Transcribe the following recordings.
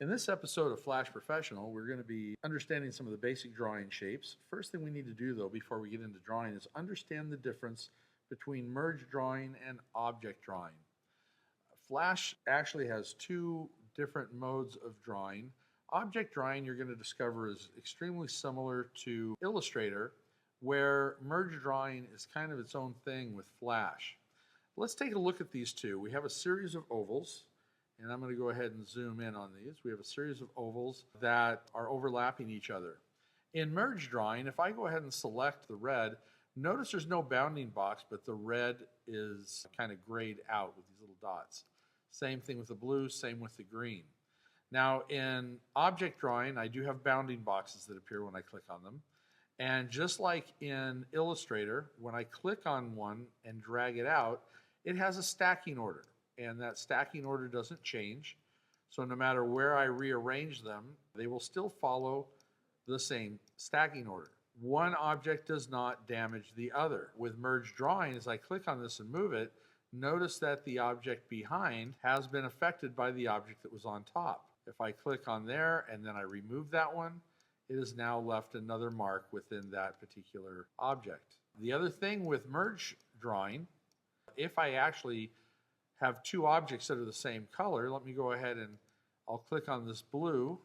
In this episode of Flash Professional, we're going to be understanding some of the basic drawing shapes. First thing we need to do, though, before we get into drawing is understand the difference between merge drawing and object drawing. Flash actually has two different modes of drawing. Object drawing, you're going to discover, is extremely similar to Illustrator, where merge drawing is kind of its own thing with Flash. Let's take a look at these two. We have a series of ovals. And I'm going to go ahead and zoom in on these. We have a series of ovals that are overlapping each other. In merge drawing, if I go ahead and select the red, notice there's no bounding box, but the red is kind of grayed out with these little dots. Same thing with the blue, same with the green. Now in object drawing, I do have bounding boxes that appear when I click on them. And just like in Illustrator, when I click on one and drag it out, it has a stacking order. And that stacking order doesn't change. So no matter where I rearrange them, they will still follow the same stacking order. One object does not damage the other. With merge drawing, as I click on this and move it, notice that the object behind has been affected by the object that was on top. If I click on there and then I remove that one, it has now left another mark within that particular object. The other thing with merge drawing, if I actually have two objects that are the same color, let me go ahead and I'll click on this blue,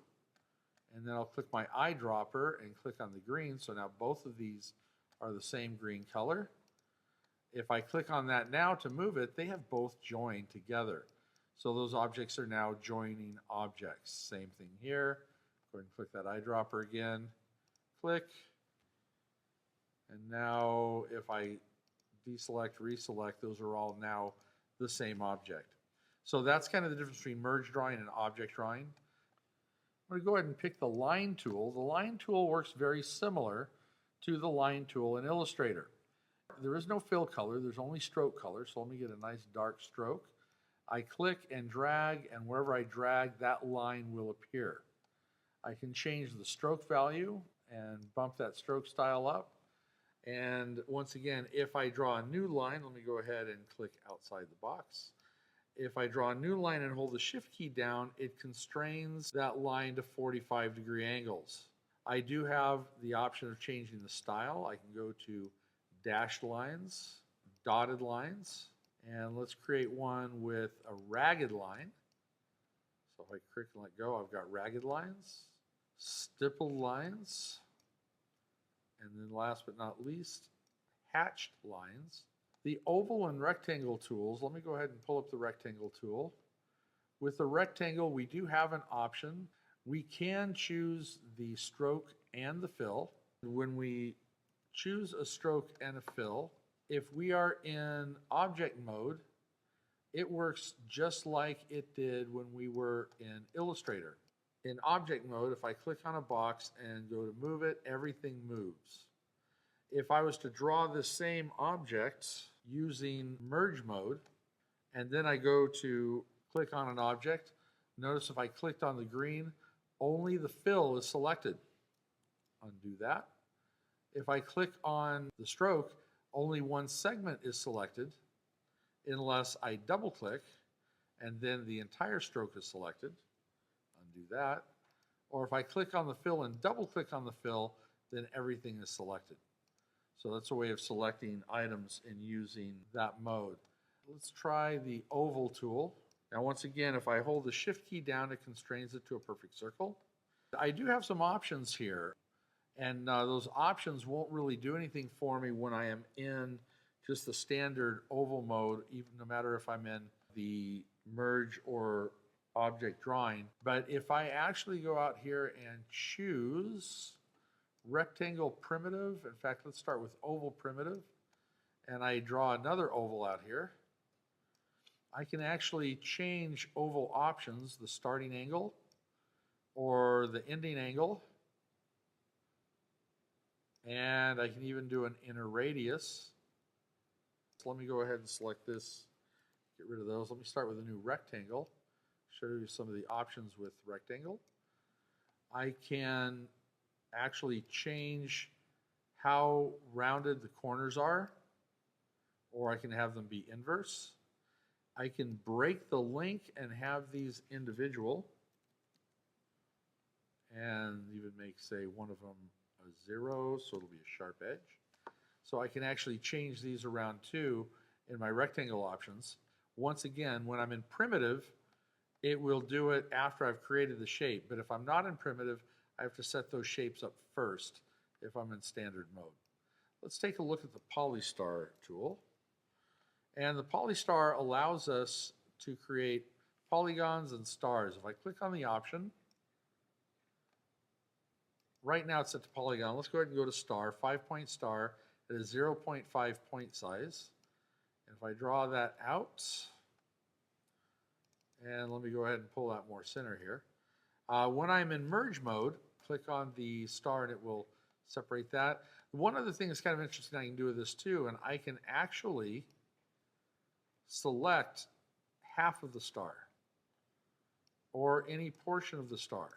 and then I'll click my eyedropper and click on the green. So now both of these are the same green color. If I click on that now to move it, they have both joined together. So those objects are now joining objects. Same thing here. Go ahead and click that eyedropper again. Click. And now if I deselect, reselect, those are all now the same object. So that's kind of the difference between merge drawing and object drawing. I'm going to go ahead and pick the line tool. The line tool works very similar to the line tool in Illustrator. There is no fill color, there's only stroke color, so let me get a nice dark stroke. I click and drag, and wherever I drag, that line will appear. I can change the stroke value and bump that stroke style up. And once again, if I draw a new line, let me go ahead and click outside the box. If I draw a new line and hold the shift key down, it constrains that line to 45-degree angles. I do have the option of changing the style. I can go to dashed lines, dotted lines, and let's create one with a ragged line. So if I click and let go, I've got ragged lines, stippled lines, and then last but not least, hatched lines. The oval and rectangle tools, let me go ahead and pull up the rectangle tool. With the rectangle, we do have an option. We can choose the stroke and the fill. When we choose a stroke and a fill, if we are in object mode, it works just like it did when we were in Illustrator. In object mode, if I click on a box and go to move it, everything moves. If I was to draw the same object using merge mode, and then I go to click on an object, notice if I clicked on the green, only the fill is selected. Undo that. If I click on the stroke, only one segment is selected unless I double click and then the entire stroke is selected. Undo that. Or if I click on the fill and double click on the fill, then everything is selected. So that's a way of selecting items and using that mode. Let's try the oval tool. Now once again, if I hold the shift key down, it constrains it to a perfect circle. I do have some options here, and those options won't really do anything for me when I am in just the standard oval mode, even no matter if I'm in the merge or object drawing. But if I actually go out here and choose rectangle primitive, in fact, let's start with oval primitive, and I draw another oval out here, I can actually change oval options, the starting angle or the ending angle, and I can even do an inner radius. So let me go ahead and select this, get rid of those. Let me start with a new rectangle, show you some of the options with rectangle. I can actually change how rounded the corners are, or I can have them be inverse. I can break the link and have these individual. and even make, say, one of them a 0, so it'll be a sharp edge. So I can actually change these around too in my rectangle options. Once again, when I'm in primitive, it will do it after I've created the shape. But if I'm not in primitive, I have to set those shapes up first if I'm in standard mode. Let's take a look at the Polystar tool. And the Polystar allows us to create polygons and stars. If I click on the option, right now it's set to polygon. Let's go ahead and go to star, 5-point star. It is 0.5 point size. And if I draw that out, and let me go ahead and pull that more center here. When I'm in merge mode, click on the star and it will separate that. One other thing that's kind of interesting I can do with this too, and I can actually select half of the star or any portion of the star.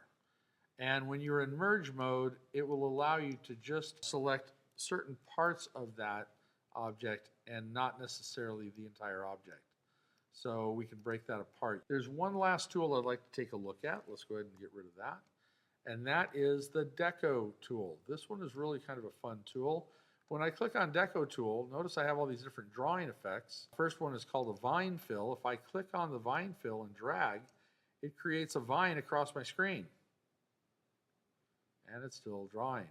And when you're in merge mode, it will allow you to just select certain parts of that object and not necessarily the entire object. So we can break that apart. There's one last tool I'd like to take a look at. Let's go ahead and get rid of that. And that is the Deco Tool. This one is really kind of a fun tool. When I click on Deco Tool, notice I have all these different drawing effects. First one is called a vine fill. If I click on the vine fill and drag, it creates a vine across my screen. And it's still drawing.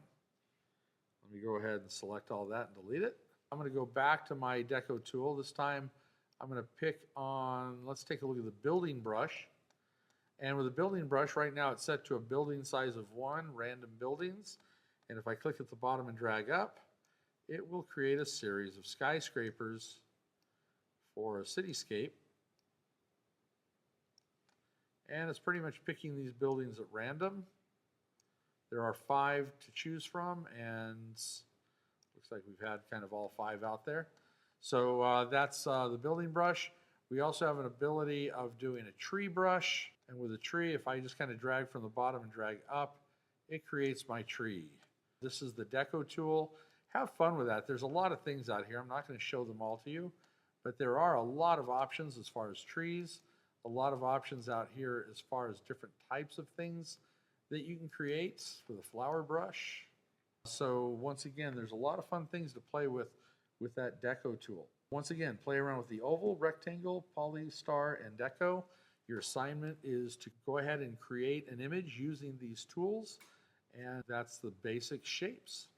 Let me go ahead and select all that and delete it. I'm going to go back to my Deco Tool. This time I'm going to pick on, let's take a look at the building brush. And with the building brush, right now it's set to a building size of 1, random buildings. And if I click at the bottom and drag up, it will create a series of skyscrapers for a cityscape. And it's pretty much picking these buildings at random. There are 5 to choose from, and looks like we've had kind of all 5 out there. So that's the building brush. We also have an ability of doing a tree brush. And with a tree, if I just kind of drag from the bottom and drag up, it creates my tree. This is the Deco Tool. Have fun with that. There's a lot of things out here. I'm not going to show them all to you, but there are a lot of options as far as trees, a lot of options out here as far as different types of things that you can create with a flower brush. So once again, there's a lot of fun things to play with that Deco Tool. Once again, play around with the oval, rectangle, Polystar, and Deco. Your assignment is to go ahead and create an image using these tools, and that's the basic shapes.